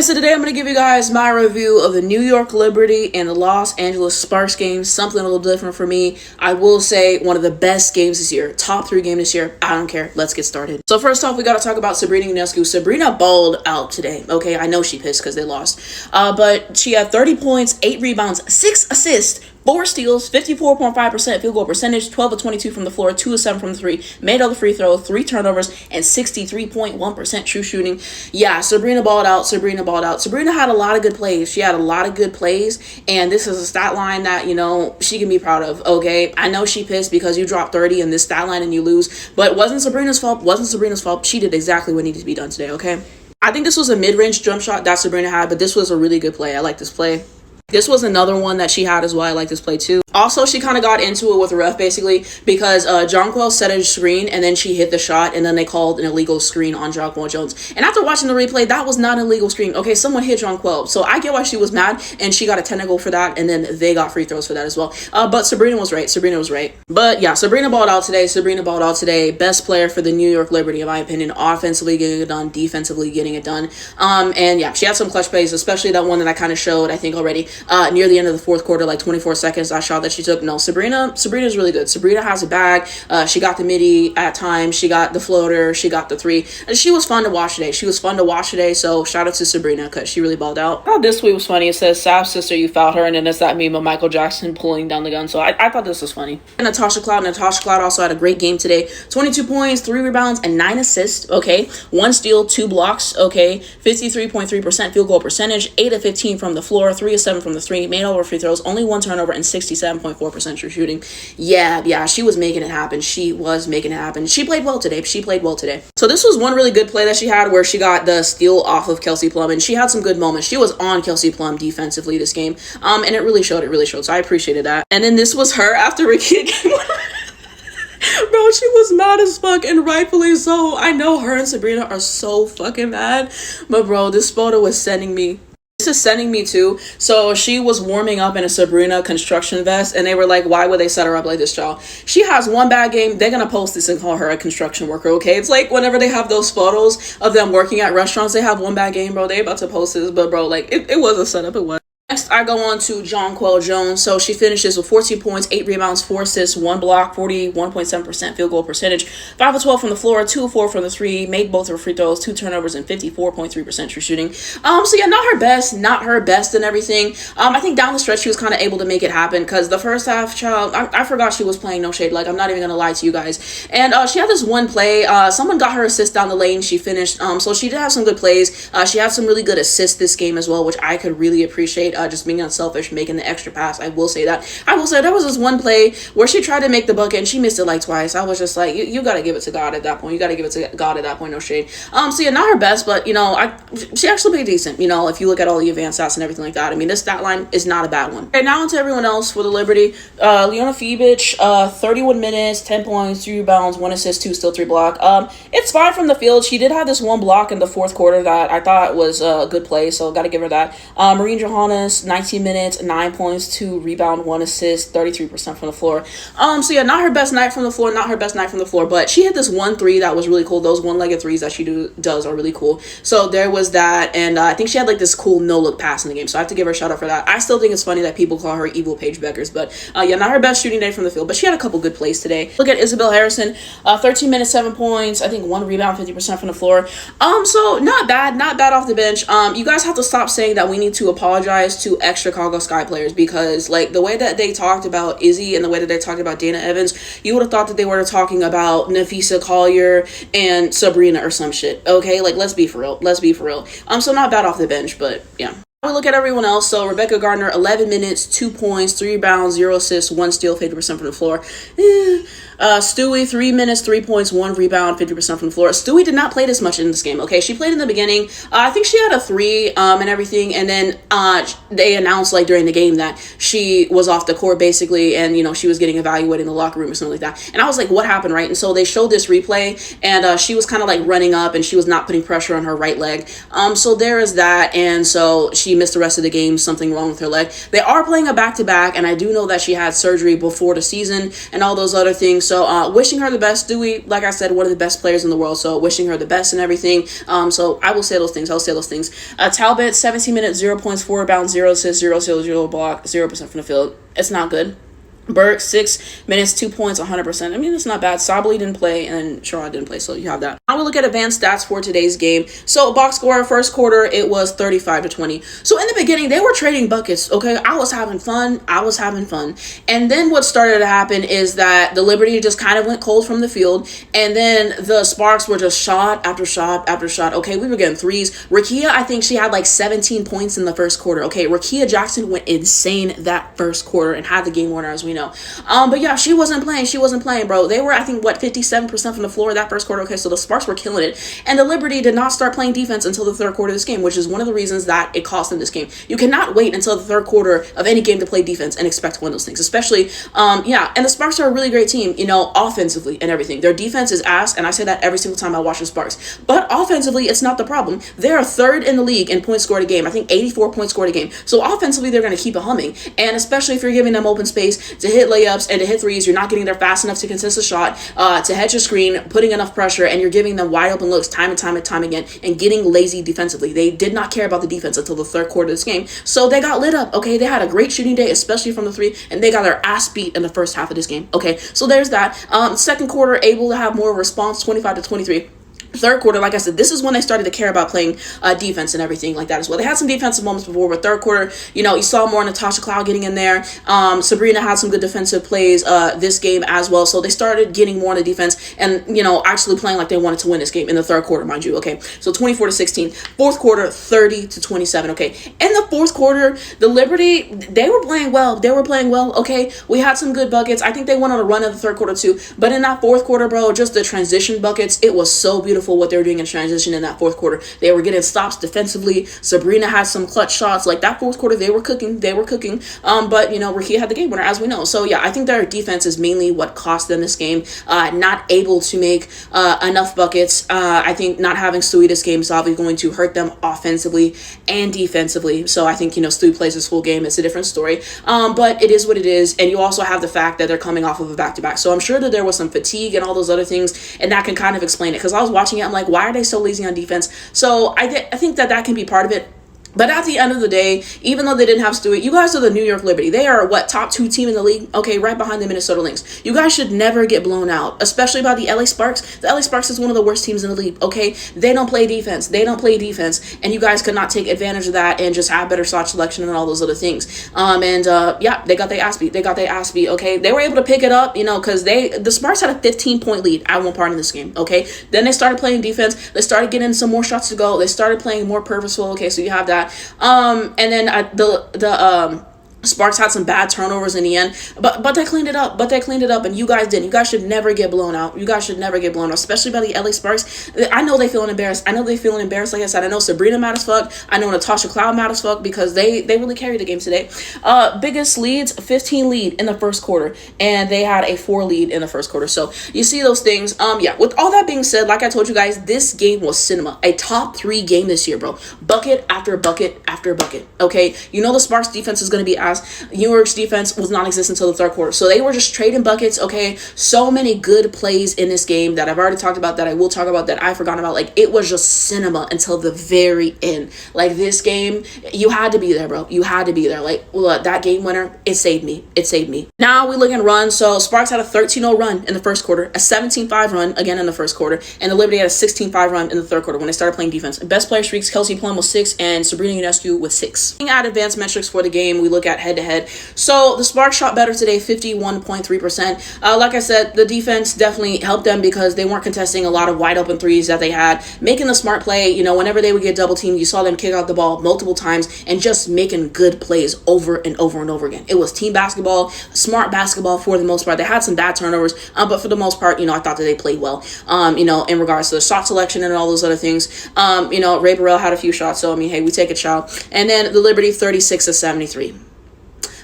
So today I'm going to give you guys my review of the New York Liberty and the Los Angeles Sparks game. Something a little different for me. I will say one of the best games this year. Top 3 game this year. I don't care. Let's get started. So first off, we got to talk about Sabrina Ionescu. Sabrina balled out today. Okay, I know she pissed because they lost. But she had 30 points, 8 rebounds, 6 assists, 4 steals, 54.5% field goal percentage, 12 of 22 from the floor, 2 of 7 from the 3, made all the free throws, 3 turnovers, and 63.1% true shooting. Yeah, Sabrina balled out. Sabrina balled out. Sabrina had a lot of good plays. She had a lot of good plays, and this is a stat line that, you know, she can be proud of, okay? I know she pissed because you dropped 30 in this stat line and you lose, but it wasn't Sabrina's fault. Wasn't Sabrina's fault. She did exactly what needed to be done today, okay? I think this was a mid-range jump shot that Sabrina had, but this was a really good play. I like this play. This was another one that she had as well. I like this play too. Also, she kind of got into it with the ref basically because Jonquel set a screen and then she hit the shot and then they called an illegal screen on Jonquel Jones. And after watching the replay, that was not an illegal screen. Okay, someone hit Jonquel. So I get why she was mad and she got a technical for that and then they got free throws for that as well. But Sabrina was right. Sabrina was right. But yeah, Sabrina balled out today. Sabrina balled out today. Best player for the New York Liberty, in my opinion. Offensively getting it done, defensively getting it done. And yeah, she had some clutch plays, especially that one that I kind of showed, I think already, near the end of the fourth quarter, like 24 seconds, that shot that she took. No, Sabrina's really good. Sabrina has a bag. She got the midi at times. She got the floater. She got the 3. And she was fun to watch today. So shout out to Sabrina because she really balled out. Oh, this tweet was funny. It says, Sav's sister, you fouled her. And then it's that meme of Michael Jackson pulling down the gun. So I thought this was funny. And Natasha Cloud also had a great game today. 22 points, 3 rebounds, and 9 assists. Okay. 1 steal, 2 blocks. Okay. 53.3% field goal percentage. 8 of 15 from the floor. 3 of 7 from the 3. Made over free throws, only 1 turnover, and 67.4% true shooting. Yeah, she was making it happen. She played well today. So this was one really good play that she had where she got the steal off of Kelsey Plum, and she had some good moments. She was on Kelsey Plum defensively this game, and it really showed. So I appreciated that. And then this was her after Ricky game. Bro, she was mad as fuck, and rightfully so. I know her and Sabrina are so fucking mad, but bro, this photo was sending me. This is sending me too. So she was warming up in a Sabrina construction vest and they were like, why would they set her up like this, y'all? She has one bad game. They're gonna post this and call her a construction worker, okay? It's like whenever they have those photos of them working at restaurants, they have one bad game, bro. They about to post this, but bro, like it was a setup. It was. Next, I go on to Jonquel Jones. So she finishes with 14 points, 8 rebounds, 4 assists, 1 block, 41.7% field goal percentage, 5 of 12 from the floor, 2 of 4 from the 3, made both her free throws, 2 turnovers, and 54.3% true shooting. So yeah, not her best and everything. I think down the stretch she was kind of able to make it happen because the first half, child, I forgot she was playing, no shade. Like, I'm not even gonna lie to you guys. And she had this one play. Someone got her assist down the lane. She finished. So she did have some good plays. She had some really good assists this game as well, which I could really appreciate. Just being unselfish, making the extra pass. I will say that there was this one play where she tried to make the bucket and she missed it like twice. I was just like, you got to give it to God at that point. No shade. So yeah, not her best, but you know, she actually played decent. You know, if you look at all the advanced stats and everything like that. I mean, this stat line is not a bad one. Okay, now on to everyone else for the Liberty. Leona Febic, 31 minutes, 10 points, 3 rebounds, 1 assist, 2 steal, 3 block. It's fine from the field. She did have this one block in the fourth quarter that I thought was a good play, so got to give her that. Marine Johannes, 19 minutes, 9 points, 2 rebound, 1 assist, 33% from the floor. So yeah, not her best night from the floor, but she hit this 1 3 that was really cool. Those one-legged threes that she does are really cool. So there was that, and I think she had like this cool no-look pass in the game, so I have to give her a shout out for that. I still think it's funny that people call her evil Paige Beckers, but yeah, not her best shooting day from the field, but she had a couple good plays today. Look at Isabel Harrison, 13 minutes, 7 points, I think 1 rebound, 50% from the floor. So not bad off the bench. You guys have to stop saying that we need to apologize to ex-Chicago Sky players because like the way that they talked about Izzy and the way that they talked about Dana Evans, you would have thought that they were talking about Nafisa Collier and Sabrina or some shit. Okay, like let's be for real. So not bad off the bench, but yeah. We look at everyone else. So Rebecca Gardner, 11 minutes, 2 points, 3 rebounds, 0 assists, 1 steal, 50% from the floor. Stewie, 3 minutes, 3 points, 1 rebound, 50% from the floor. Stewie did not play this much in this game, okay? She played in the beginning. I think she had a 3 and everything, and then they announced like during the game that she was off the court basically, and you know, she was getting evaluated in the locker room or something like that. And I was like, what happened, right? And so they showed this replay, and she was kind of like running up, and she was not putting pressure on her right leg. So there is that, and so she she missed the rest of the game, something wrong with her leg. They are playing a back-to-back, and I do know that she had surgery before the season and all those other things. So wishing her the best. Dewey, like I said, one of the best players in the world, so wishing her the best and everything. So I will say those things. Talbot, 17 minutes, 0 points, 4 rebounds, 0 assists, 0 steals, 0 block, 0% from the field. It's not good. Burke, 6 minutes, 2 points, 100%. I mean, it's not bad. Sabally didn't play, and then Sharon didn't play, so you have that. Now we look at advanced stats for today's game. So box score, first quarter, it was 35-20. So in the beginning, they were trading buckets, okay? I was having fun. And then what started to happen is that the Liberty just kind of went cold from the field, and then the Sparks were just shot after shot after shot. Okay, we were getting threes. Rakia, I think she had like 17 points in the first quarter. Okay, Rakia Jackson went insane that first quarter and had the game winner, as we know. But yeah, she wasn't playing, bro. They were, I think, 57% from the floor that first quarter. Okay, so the Sparks were killing it. And the Liberty did not start playing defense until the third quarter of this game, which is one of the reasons that it cost them this game. You cannot wait until the third quarter of any game to play defense and expect to win those things, especially, and the Sparks are a really great team, offensively and everything. Their defense is ass, and I say that every single time I watch the Sparks. But offensively, it's not the problem. They're third in the league in points scored a game. I think 84 points scored a game. So offensively, they're going to keep it humming. And especially if you're giving them open space to hit layups and to hit threes, you're not getting there fast enough to contest a shot, to hedge a screen, putting enough pressure, and you're giving them wide open looks time and time again, and getting lazy defensively. They did not care about the defense until the third quarter of this game. So they got lit up, okay? They had a great shooting day, especially from the three, and they got their ass beat in the first half of this game, okay? So there's that. Second quarter, able to have more response, 25-23. Third quarter, like I said, this is when they started to care about playing defense and everything like that as well. They had some defensive moments before, but third quarter, you saw more Natasha Cloud getting in there. Sabrina had some good defensive plays this game as well. So they started getting more on the defense and, actually playing like they wanted to win this game in the third quarter, mind you. Okay, so 24-16. Fourth quarter, 30-27. Okay, in the fourth quarter, the Liberty, they were playing well. Okay, we had some good buckets. I think they went on a run in the third quarter too. But in that fourth quarter, bro, just the transition buckets, it was so beautiful what they were doing in transition in that fourth quarter. They were getting stops defensively. Sabrina had some clutch shots. Like that fourth quarter, they were cooking. But Rakia had the game winner, as we know. So yeah, I think their defense is mainly what cost them this game. Not able to make enough buckets. I think not having Stewie this game is obviously going to hurt them offensively and defensively. So I think Stewie plays this full game. It's a different story. But it is what it is. And you also have the fact that they're coming off of a back-to-back. So I'm sure that there was some fatigue and all those other things, and that can kind of explain it. Because I was watching it, I'm like, why are they so lazy on defense? So I think that can be part of it. But at the end of the day, even though they didn't have Stewie, you guys are the New York Liberty. They are, top 2 team in the league? Okay, right behind the Minnesota Lynx. You guys should never get blown out, especially by the LA Sparks. The LA Sparks is one of the worst teams in the league, okay? They don't play defense. And you guys could not take advantage of that and just have better shot selection and all those other things. They got their ass beat. Okay? They were able to pick it up, because the Sparks had a 15-point lead at one part in this game, okay? Then they started playing defense. They started getting some more shots to go. They started playing more purposeful, okay? So you have that. And then the Sparks had some bad turnovers in the end, but they cleaned it up. And you guys didn't. You guys should never get blown out. Especially by the LA Sparks. I know they feeling embarrassed. Like I said, I know Sabrina mad as fuck. I know Natasha Cloud mad as fuck because they really carried the game today. Biggest leads, 15 lead in the first quarter, and they had a 4 lead in the first quarter. So you see those things. With all that being said, like I told you guys, this game was cinema. A top 3 game this year, bro. Bucket after bucket after bucket. Okay, the Sparks defense is going to be as New York's defense was non-existent until the third quarter. So they were just trading buckets, okay? So many good plays in this game that I've already talked about, that I will talk about, that I forgot about. Like, it was just cinema until the very end. Like, this game, you had to be there, bro. You had to be there. Like, look, that game winner, it saved me. Now we look at runs. So Sparks had a 13-0 run in the first quarter, a 17-5 run again in the first quarter, and the Liberty had a 16-5 run in the third quarter when they started playing defense. Best player streaks, Kelsey Plum with 6, and Sabrina Ionescu with 6. Looking at advanced metrics for the game, we look at head-to-head. So the Sparks shot better today, 51.3%. Like I said, the defense definitely helped them because they weren't contesting a lot of wide open threes that they had, making the smart play. Whenever they would get double teamed, you saw them kick out the ball multiple times and just making good plays over and over and over again. It was team basketball, smart basketball for the most part. They had some bad turnovers, but for the most part, I thought that they played well, in regards to the shot selection and all those other things. Ray Burrell had a few shots, so, hey, we take a shot. And then the Liberty, 36-73.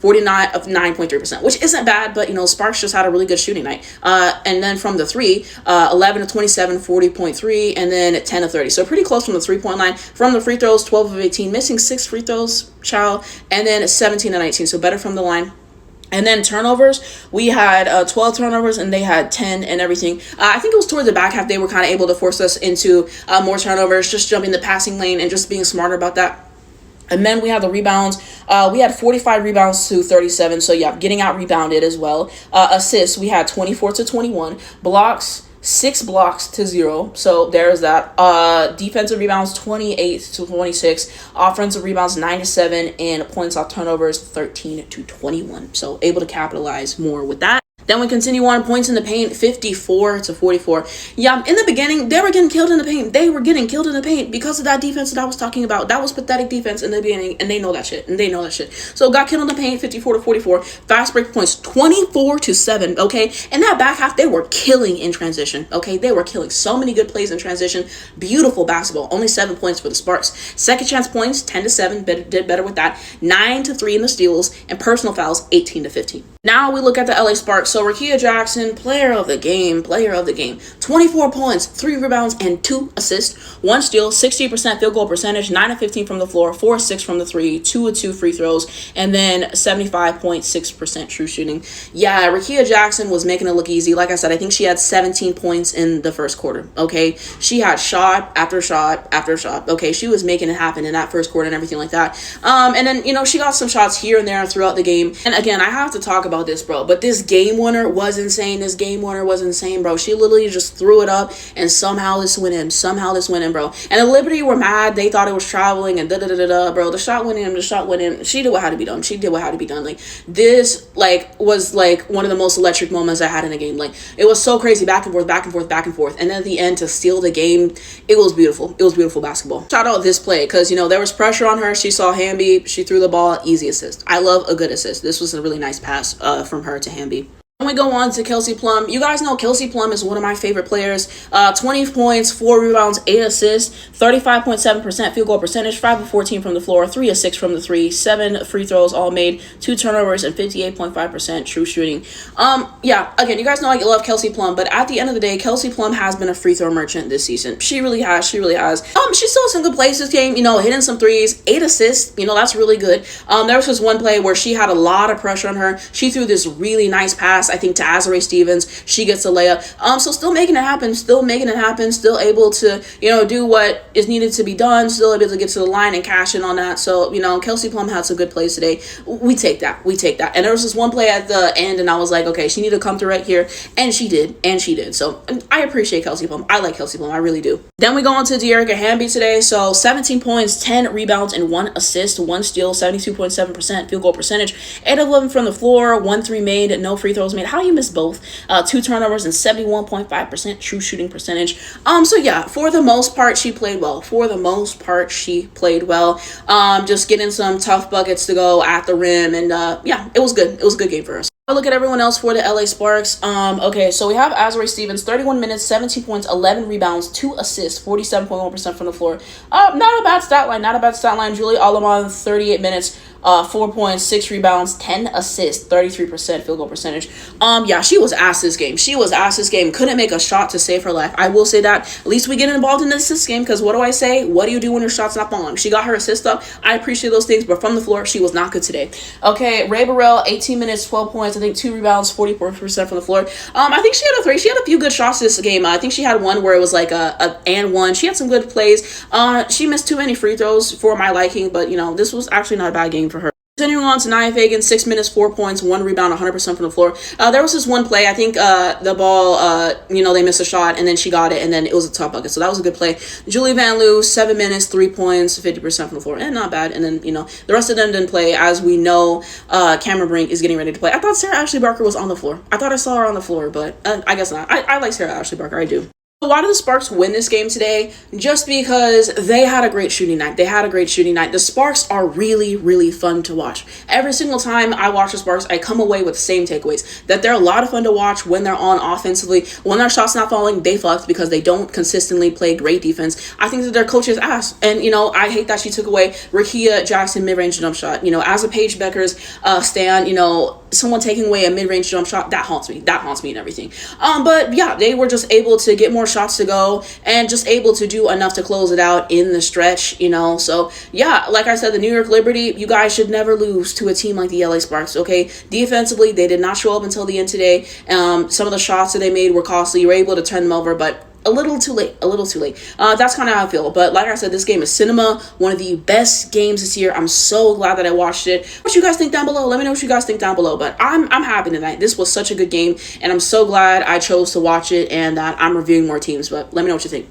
49 of 9.3%, which isn't bad, but, you know, Sparks just had a really good shooting night. And then from the three, 11 of 27, 40.3, and then 10 of 30. So pretty close from the 3-point line. From the free throws, 12 of 18, missing 6 free throws, child, and then 17 of 19. So better from the line. And then turnovers, we had 12 turnovers and they had 10 and everything. I think it was towards the back half they were kind of able to force us into more turnovers, just jumping the passing lane and just being smarter about that. And then we have the rebounds. We had 45 rebounds to 37. So, yeah, getting out rebounded as well. Assists, we had 24 to 21. Blocks, 6 blocks to 0. So there's that. Defensive rebounds 28 to 26. Offensive rebounds 9 to 7, and points off turnovers 13 to 21. So able to capitalize more with that. Then we continue on, points in the paint, 54 to 44. Yeah, in the beginning, they were getting killed in the paint. They were getting killed in the paint because of that defense that I was talking about. That was pathetic defense in the beginning, and they know that shit. So got killed in the paint, 54 to 44. Fast break points, 24 to 7, okay? In that back half, they were killing in transition, okay? They were killing so many good plays in transition. Beautiful basketball. Only 7 points for the Sparks. Second chance points, 10 to 7. Did better with that. 9 to 3 in the steals, and personal fouls, 18 to 15. Now we look at the LA Sparks. So Rickea Jackson, player of the game. 24 points, 3 rebounds, and 2 assists. 1 steal, 60% field goal percentage, 9 of 15 from the floor, 4 of 6 from the 3, 2 of 2 free throws, and then 75.6% true shooting. Yeah, Rickea Jackson was making it look easy. Like I said, I think she had 17 points in the first quarter, okay? She had shot after shot after shot, okay? She was making it happen in that first quarter and everything like that. And then, you know, she got some shots here and there throughout the game. And again, I have to talk about this, bro, but this game winner was insane. Bro. She literally just threw it up and somehow this went in, bro. And the Liberty were mad. They thought it was traveling and bro. The shot went in. She did what had to be done. Like, this, like, was, like, one of the most electric moments I had in a game. Like, it was so crazy, back and forth. And then at the end, to steal the game, it was beautiful. It was beautiful basketball. Shout out this play, because, you know, there was pressure on her. She saw Hamby. She threw the ball. Easy assist. I love a good assist. This was a really nice pass from her to Hamby. When we go on to Kelsey Plum, you guys know Kelsey Plum is one of my favorite players. 20 points, 4 rebounds, 8 assists, 35.7% field goal percentage, 5 of 14 from the floor, 3 of 6 from the 3, 7 free throws all made, 2 turnovers, and 58.5% true shooting. Yeah, again, you guys know I love Kelsey Plum, but at the end of the day, Kelsey Plum has been a free throw merchant this season. She really has. She still some good plays this game, you know, hitting some threes, 8 assists, you know, that's really good. There was this one play where she had a lot of pressure on her. She threw this really nice pass, I think, to Azurá Stevens. She gets a layup. So still making it happen, still able to, you know, do what is needed to be done, still able to get to the line and cash in on that. So, you know, Kelsey Plum had some good plays today. We take that. And there was this one play at the end, and I was like, okay, she needed to come through right here, and she did. So I appreciate Kelsey Plum. I like Kelsey Plum. I really do. Then we go on to Dearica Hamby today. So 17 points, 10 rebounds, and 1 assist, 1 steal, 72.7% field goal percentage, 8 of 11 from the floor, 1 3 made, no free throws made. How you miss both? 2 turnovers and 71.5% true shooting percentage. So yeah, for the most part, she played well. Just getting some tough buckets to go at the rim, and yeah, it was good. It was a good game for us. Look at everyone else for the LA Sparks. Okay, so we have Azurá Stevens, 31 minutes, 17 points, 11 rebounds, 2 assists, 47.1% from the floor. Not a bad stat line. Julie Allemand, 38 minutes, 4 points, 6 rebounds, 10 assists, 33% field goal percentage. Yeah, she was ass this game. Couldn't make a shot to save her life. I will say that. At least we get involved in the assist game, because what do I say? What do you do when your shot's not falling? She got her assist up. I appreciate those things, but from the floor, she was not good today. Okay, Rae Burrell, 18 minutes, 12 points, I think 2 rebounds, 44% from the floor. I think she had a 3. She had a few good shots this game. I think she had one where it was like a and one. She had some good plays. She missed too many free throws for my liking, but, you know, this was actually not a bad game for her. Continuing on to Nia Fagan, 6 minutes, 4 points, 1 rebound, 100% from the floor. There was this one play, I think the ball, you know, they missed a shot, and then she got it, and then it was a top bucket. So that was a good play. Julie Van Loo, 7 minutes, 3 points, 50% from the floor, and not bad. And then, you know, the rest of them didn't play. As we know, Cameron Brink is getting ready to play. I thought Sarah Ashley Barker was on the floor. I thought I saw her on the floor, but I guess not. I like Sarah Ashley Barker. I do. Why did the Sparks win this game today? Just because they had a great shooting night. They had a great shooting night. The Sparks are really, really fun to watch. Every single time I watch the Sparks, I come away with the same takeaways. That they're a lot of fun to watch when they're on offensively. When their shots not falling, they flex because they don't consistently play great defense. I think that their coach's ass. And, I hate that she took away Rickea Jackson mid-range jump shot. As a Paige Becker's stan, someone taking away a mid-range jump shot, that haunts me. That haunts me and everything. But yeah, they were just able to get more shots to go and just able to do enough to close it out in the stretch, So yeah, like I said, the New York Liberty, you guys should never lose to a team like the LA Sparks, okay? Defensively, they did not show up until the end today. Some of the shots that they made were costly. You were able to turn them over, but a little too late. That's kind of how I feel. But like I said, this game is cinema, one of the best games this year. I'm so glad that I watched it. What you guys think down below? Let me know what you guys think down below. But I'm happy tonight. This was such a good game, and I'm so glad I chose to watch it and that I'm reviewing more teams. But let me know what you think.